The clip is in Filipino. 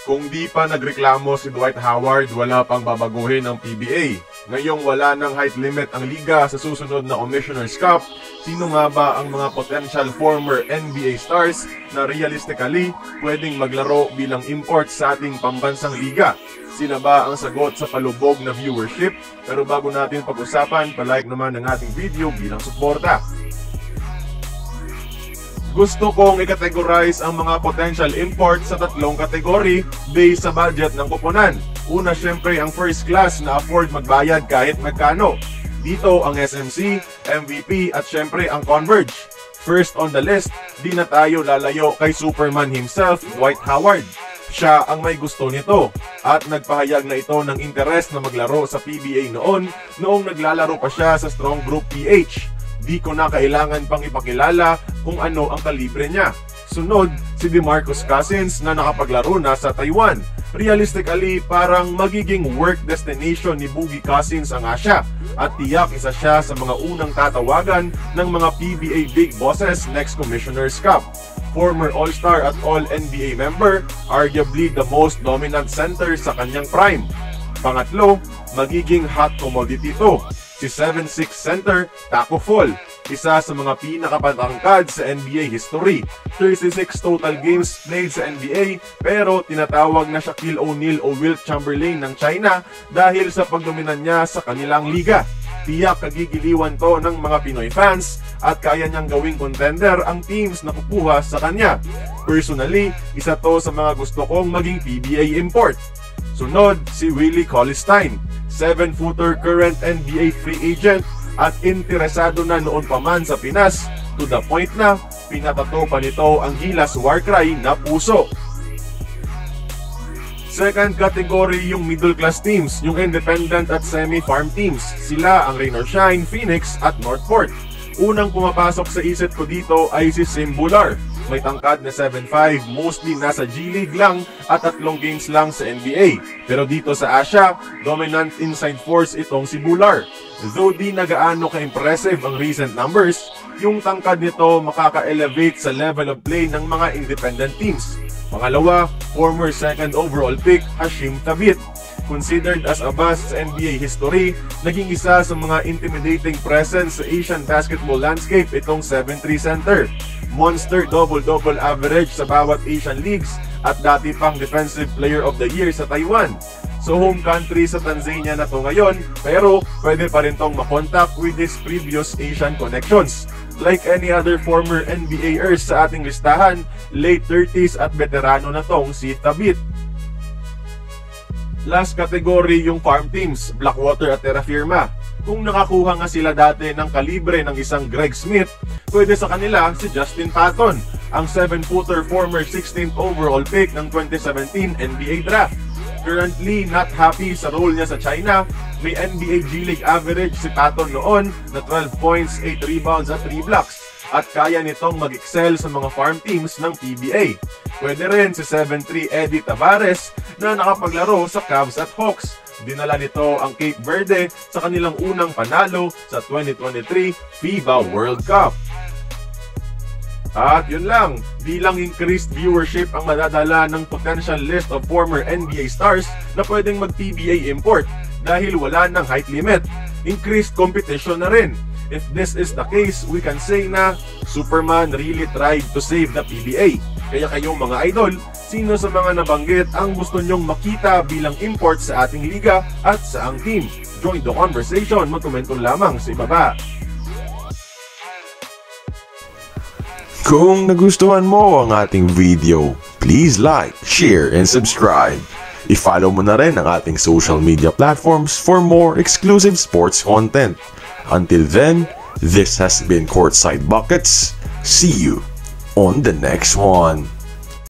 Kung di pa nagreklamo si Dwight Howard, wala pang babaguhin ng PBA. Ngayong wala ng height limit ang liga sa susunod na Commissioner's Cup, sino nga ba ang mga potential former NBA stars na realistically pwedeng maglaro bilang import sa ating pambansang liga? Sila ba ang sagot sa palubog na viewership? Pero bago natin pag-usapan, palike naman ang ating video bilang suporta. Gusto kong i-categorize ang mga potential imports sa tatlong kategory based sa budget ng koponan. Una syempre ang first class na afford magbayad kahit magkano. Dito ang SMC, MVP at syempre ang Converge. First on the list, di na tayo lalayo kay Superman himself, Dwight Howard. Siya ang may gusto nito at nagpahayag na ito ng interes na maglaro sa PBA noong naglalaro pa siya sa Strong Group PH. Di ko na kailangan pang ipakilala kung ano ang kalibre niya. Sunod, si DeMarcus Cousins na nakapaglaro na sa Taiwan. Realistically, parang magiging work destination ni Boogie Cousins ang Asia at tiyak isa siya sa mga unang tatawagan ng mga PBA big bosses next Commissioner's Cup. Former All-Star at All-NBA member, arguably the most dominant center sa kanyang prime. Pangatlo, magiging hot commodity to. Si 7'6" center, Taco Fall, isa sa mga pinakapatangkad sa NBA history. 36 total games played sa NBA pero tinatawag na Shaquille O'Neal o Wilt Chamberlain ng China dahil sa pagdominan niya sa kanilang liga. Tiyak kagigiliwan to ng mga Pinoy fans at kaya niyang gawing contender ang teams na kukuha sa kanya. Personally, isa to sa mga gusto kong maging PBA import. Sunod, si Willie Cauley-Stein, 7-footer current NBA free agent at interesado na noon pa man sa Pinas to the point na pinatato pa nito ang Gilas Warcry na puso. Second category yung middle class teams, yung independent at semi-farm teams. Sila ang Rain or Shine, Phoenix at Northport. Unang pumapasok sa isip ko dito ay si Sim Bhullar. May tangkad na 7'5", mostly nasa G-League lang at 3 games lang sa NBA. Pero dito sa Asia, dominant inside force itong si Bhullar. Though di nagaano ka-impressive ang recent numbers, yung tangkad nito makaka-elevate sa level of play ng mga independent teams. Pangalawa, former second overall pick Hasheem Thabeet. Considered as a bust sa NBA history, naging isa sa mga intimidating presence sa Asian basketball landscape itong 7'3" center. Monster double-double average sa bawat Asian leagues at dati pang Defensive Player of the Year sa Taiwan. So home country sa Tanzania na to ngayon, pero pwede pa rin tong makontak with his previous Asian connections. Like any other former NBAers sa ating listahan, late 30s at veterano na tong si Thabeet. Last category yung farm teams, Blackwater at Terra Firma. Kung nakakuha nga sila dati ng kalibre ng isang Greg Smith, pwede sa kanila si Justin Patton, ang 7-footer former 16th overall pick ng 2017 NBA Draft. Currently not happy sa role niya sa China, may NBA G-League average si Patton noon na 12 points, 8 rebounds at 3 blocks. At kaya nitong mag-excel sa mga farm teams ng PBA. Pwede rin si 7'3" Eddie Tavares na nakapaglaro sa Cavs at Hawks. Dinala nito ang Cape Verde sa kanilang unang panalo sa 2023 FIBA World Cup. At yun lang, bilang increased viewership ang madadala ng potential list of former NBA stars na pwedeng mag-PBA import dahil wala ng height limit. Increased competition na rin. If this is the case, we can say na Superman really tried to save the PBA. Kaya kayong mga idol, sino sa mga nabanggit ang gusto nyong makita bilang import sa ating liga at sa ang team? Join the conversation, magkomento lamang sa ibaba. Kung nagustuhan mo ang ating video, please like, share, and subscribe. I-follow mo na rin ang ating social media platforms for more exclusive sports content. Until then, this has been Courtside Buckets. See you on the next one.